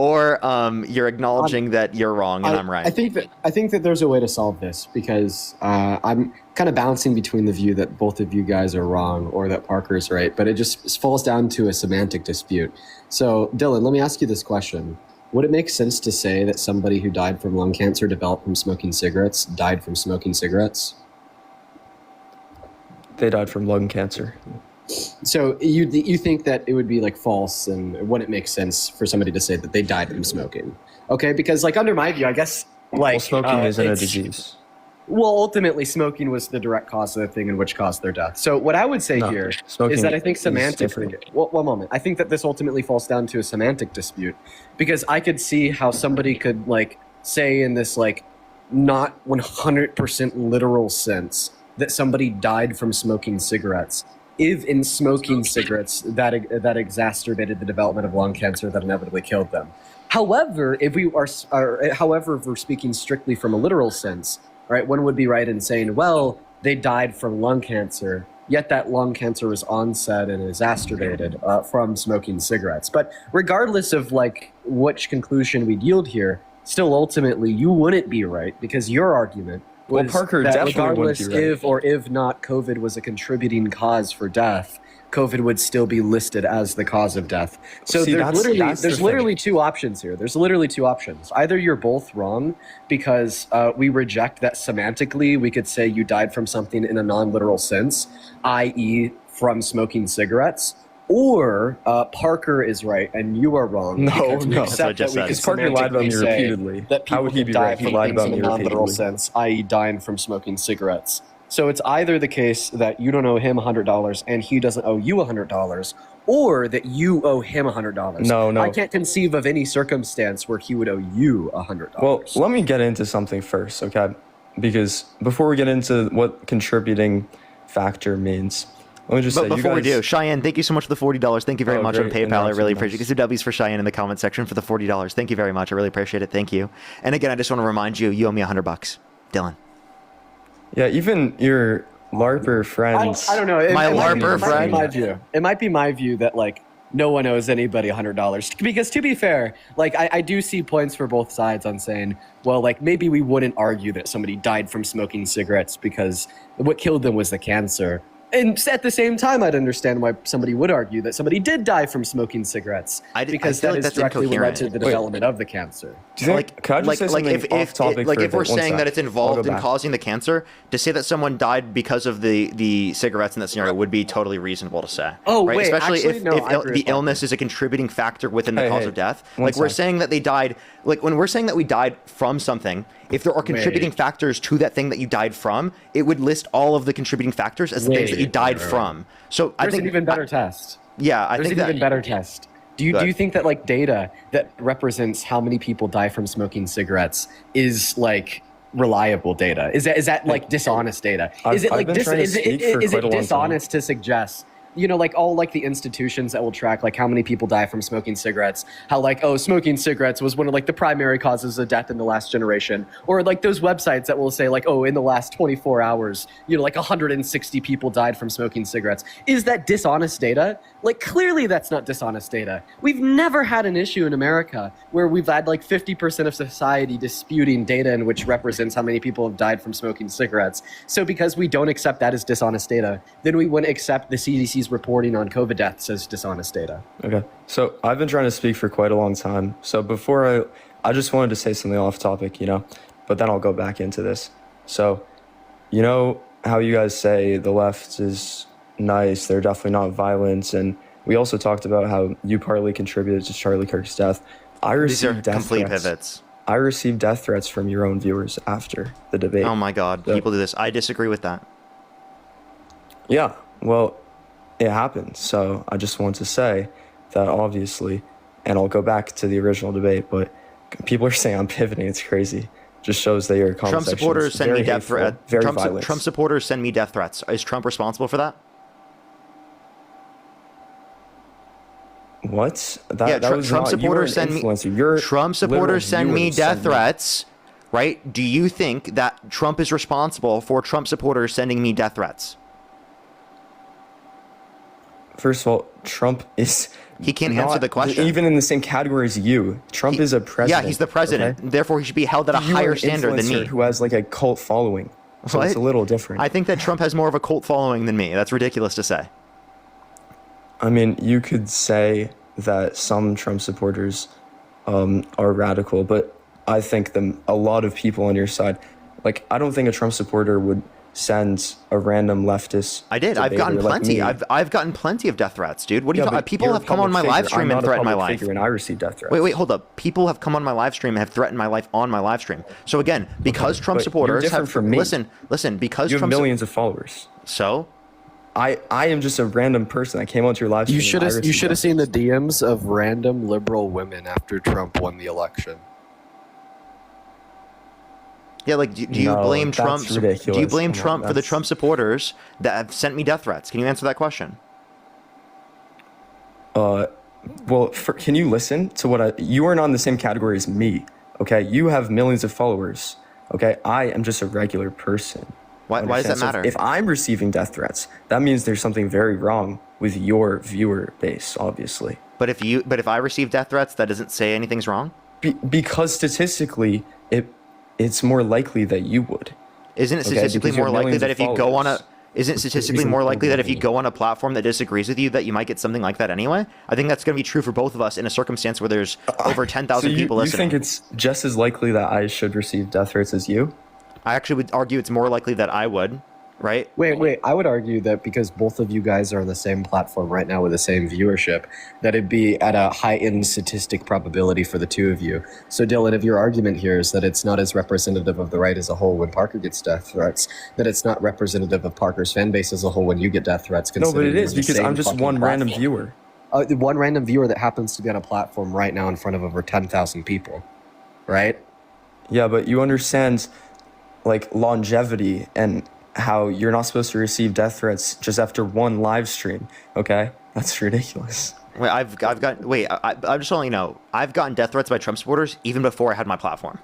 or you're acknowledging that you're wrong and I'm right. I think that there's a way to solve this because I'm kind of bouncing between the view that both of you guys are wrong or that Parker's right, but it just falls down to a semantic dispute. So, Dylan, let me ask you this question. Would it make sense to say that somebody who died from lung cancer developed from smoking cigarettes died from smoking cigarettes? They died from lung cancer. So you think that it would be like false and it wouldn't make sense for somebody to say that they died from smoking? Okay, because like under my view, I guess like well, smoking isn't a disease. Well, ultimately, smoking was the direct cause of the thing in which caused their death. So what I would say here is that I think semantically, one moment, I think that this ultimately falls down to a semantic dispute because I could see how somebody could like say in this like not 100% literal sense that somebody died from smoking cigarettes. If in smoking cigarettes that exacerbated the development of lung cancer that inevitably killed them. However, if we're speaking strictly from a literal sense, right, one would be right in saying, well, they died from lung cancer, yet that lung cancer was onset and exacerbated from smoking cigarettes. But regardless of like which conclusion we'd yield here, still ultimately you wouldn't be right because your argument was Parker that definitely regardless wouldn't be right. if or if not COVID was a contributing cause for death, COVID would still be listed as the cause of death. So See, there's literally two options here. There's literally two options. Either you're both wrong because we reject that semantically we could say you died from something in a non-literal sense, i.e. from smoking cigarettes, or Parker is right and you are wrong. No, that's what I just said. Because Parker lied about me repeatedly. How would he be right? He lied about me in a non-literal repeatedly. sense, i.e. dying from smoking cigarettes. So it's either the case that you don't owe him $100 and he doesn't owe you $100, or that you owe him $100. No. I can't conceive of any circumstance where he would owe you $100. Well, let me get into something first, okay? Because before we get into what contributing factor means, let me just say, before we do, Cheyenne, thank you so much for the $40. Thank you very much on great. PayPal. I really appreciate it. Get some W's for Cheyenne in the comment section for the $40. Thank you very much. I really appreciate it. Thank you. And again, I just want to remind you, you owe me $100, Dylan. Yeah, even your LARPer friends. I don't know. My LARPer friend. It might be my view that like no one owes anybody $100 because to be fair, like I do see points for both sides on saying, well, like maybe we wouldn't argue that somebody died from smoking cigarettes because what killed them was the cancer. And at the same time, I'd understand why somebody would argue that somebody did die from smoking cigarettes because that is directly what led to the development of the cancer. If we're saying that it's involved in causing the cancer, to say that someone died because of the cigarettes in that scenario would be totally reasonable to say. Oh, right? wait, especially actually, if, no, if the illness is a contributing factor within the cause of death. Like we're saying that they died, like when we're saying that we died from something, if there are contributing factors to that thing that you died from, it would list all of the contributing factors as the things that you died from. So I think there's an even better test. Yeah, I think think there's an even better test. Do you think that like data that represents how many people die from smoking cigarettes is like reliable data? Is that like dishonest data? Is it like is it dishonest to suggest? You know, like all like the institutions that will track like how many people die from smoking cigarettes, how like, oh, smoking cigarettes was one of like the primary causes of death in the last generation, or like those websites that will say like, oh, in the last 24 hours, you know, like 160 people died from smoking cigarettes. Is that dishonest data? Like clearly that's not dishonest data. We've never had an issue in America where we've had like 50% of society disputing data in which represents how many people have died from smoking cigarettes. So because we don't accept that as dishonest data, then we wouldn't accept the CDC's reporting on COVID deaths as dishonest data. Okay. So I've been trying to speak for quite a long time. So before I just wanted to say something off topic, you know, but then I'll go back into this. So, you know how you guys say the left is nice, they're definitely not violent, and we also talked about how you partly contributed to Charlie Kirk's death. These are complete pivots. I received death threats from your own viewers after the debate. Oh my God, people do this. I disagree with that. Yeah, well, it happened. So I just want to say that obviously, and I'll go back to the original debate, but people are saying I'm pivoting. It's crazy. Just shows that your comment Trump supporters send me death threats. Violent. Trump supporters send me death threats. Is Trump responsible for that? What? Trump supporters send me death threats, right? Do you think that Trump is responsible for Trump supporters sending me death threats? First of all, Trump is. He can't answer the question. Even in the same category as you, Trump is a president. Yeah, he's the president. Okay? Therefore, he should be held at a higher standard than me. Who has like a cult following. So it's a little different. I think that Trump has more of a cult following than me. That's ridiculous to say. I mean, you could say that some Trump supporters are radical, but I think a lot of people on your side, like, I don't think a Trump supporter would send a random leftist. I did. I've gotten plenty. I've gotten plenty of death threats, dude. What are you talking? People have come on my live stream and threatened my life. And I received death threats. Wait, hold up. People have come on my live stream and have threatened my life on my live stream. So again, because Trump supporters have listen, because you have Trump millions of followers. So I am just a random person that came onto your live stream. You should have seen the DMs of random liberal women after Trump won the election. Yeah, like, do you blame Trump? Do you blame Trump for the Trump supporters that have sent me death threats? Can you answer that question? Well, can you listen to what you aren't on the same category as me, okay? You have millions of followers, okay? I am just a regular person. Why does that matter? So if I'm receiving death threats, that means there's something very wrong with your viewer base, obviously. But if I receive death threats, that doesn't say anything's wrong? Because statistically, it's more likely that you would. Isn't it statistically more likely that if you go on a Isn't it statistically more likely that if you go on a platform that disagrees with you, that you might get something like that anyway? I think that's going to be true for both of us in a circumstance where there's over 10,000 people listening. You think it's just as likely that I should receive death threats as you? I actually would argue it's more likely that I would, right? Wait. I would argue that because both of you guys are on the same platform right now with the same viewership, that it'd be at a heightened statistic probability for the two of you. So, Dylan, if your argument here is that it's not as representative of the right as a whole when Parker gets death threats, that it's not representative of Parker's fan base as a whole when you get death threats. No, but it is, because I'm just one random viewer. One random viewer that happens to be on a platform right now in front of over 10,000 people, right? Yeah, but you understand, like, longevity and how you're not supposed to receive death threats just after one live stream, okay? That's ridiculous. Wait, I'm just letting you know, I've gotten death threats by Trump supporters even before I had my platform.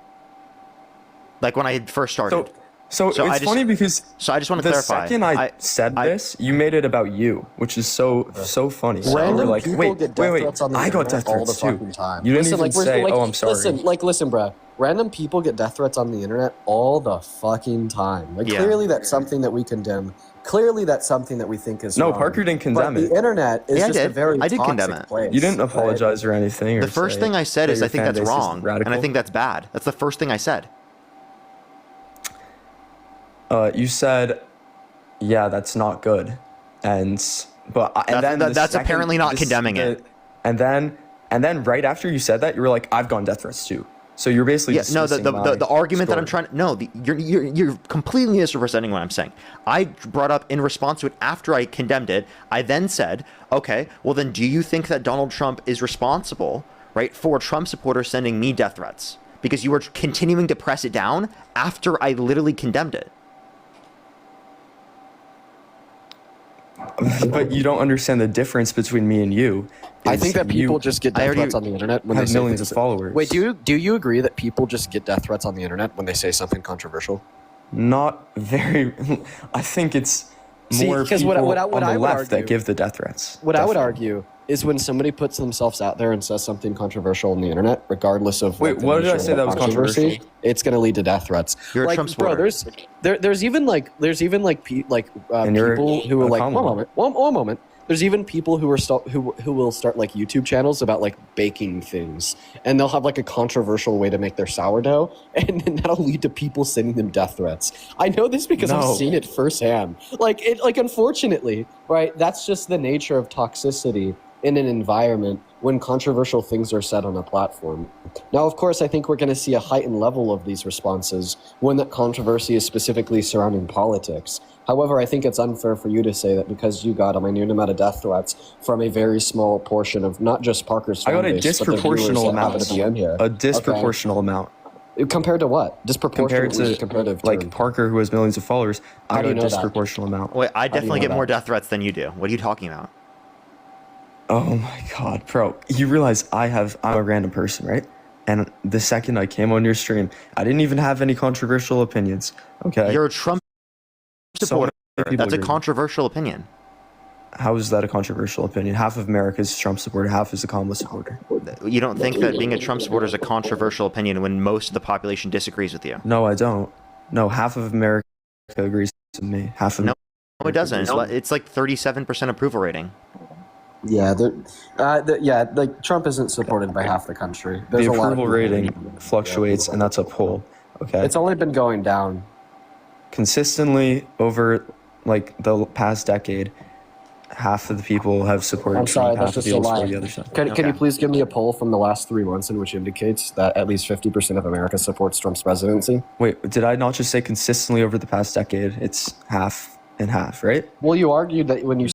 Like when I first started. So it's funny because I just want to clarify. The second I said this, you made it about you, which is so funny. Random like, people get death threats on the I got internet death threats all the too. fucking time. You didn't even say, "Oh, I'm sorry." Listen, Brad. Random people get death threats on the internet all the fucking time. Like, clearly that's something that we condemn. Clearly that's something that we think is wrong. Parker didn't condemn it. The internet is just a very toxic place. You didn't apologize or anything. The first thing I said is I think that's wrong, and I think that's bad. That's the first thing I said. You said, yeah, that's not good. That's apparently not condemning it. And then right after you said that, you were like, I've gotten death threats too. So you're basically the argument that I'm trying to you're completely misrepresenting what I'm saying. I brought up in response to it after I condemned it. I then said, okay, well then do you think that Donald Trump is responsible, right, for Trump supporters sending me death threats? Because you were continuing to press it down after I literally condemned it. But you don't understand the difference between me and you. I think that people just get death threats on the internet when they say millions of followers. Wait, do you agree that people just get death threats on the internet when they say something controversial? Not very. I think it's more people on the left that give the death threats. What I would argue is when somebody puts themselves out there and says something controversial on the internet, regardless of what did I say that was controversial? It's going to lead to death threats. You're a Trump supporter. There's even people who are like one moment. There's even people who will start like YouTube channels about like baking things, and they'll have like a controversial way to make their sourdough, and then that'll lead to people sending them death threats. I know this because I've seen it firsthand. Unfortunately, right? That's just the nature of toxicity in an environment when controversial things are said on a platform. Now, of course, I think we're going to see a heightened level of these responses when that controversy is specifically surrounding politics. However, I think it's unfair for you to say that because you got a minute amount of death threats from a very small portion of not just Parker's fan base, I got a disproportional amount. A disproportional amount. Compared to what? Disproportionately comparative to like Parker, who has millions of followers. I got a disproportional amount. Wait, I definitely get more death threats than you do. What are you talking about? Oh my God, bro! You realize I'm a random person, right? And the second I came on your stream, I didn't even have any controversial opinions. Okay, you're a Trump supporter. That's a controversial opinion. How is that a controversial opinion? Half of America is Trump supporter, half is a Kamala supporter. You don't think that being a Trump supporter is a controversial opinion when most of the population disagrees with you? No, I don't. No, half of America agrees with me. Half of No, it doesn't. It's like 37% approval rating. Yeah, like Trump isn't supported by half the country. The approval rating fluctuates, and that's a poll. Okay, it's only been going down consistently over like the past decade. Half of the people have supported Trump, half of the people support the other side. Can you please give me a poll from the last 3 months in which indicates that at least 50% of America supports Trump's presidency? Wait, did I not just say consistently over the past decade? It's half and half, right? Well, you argued that when you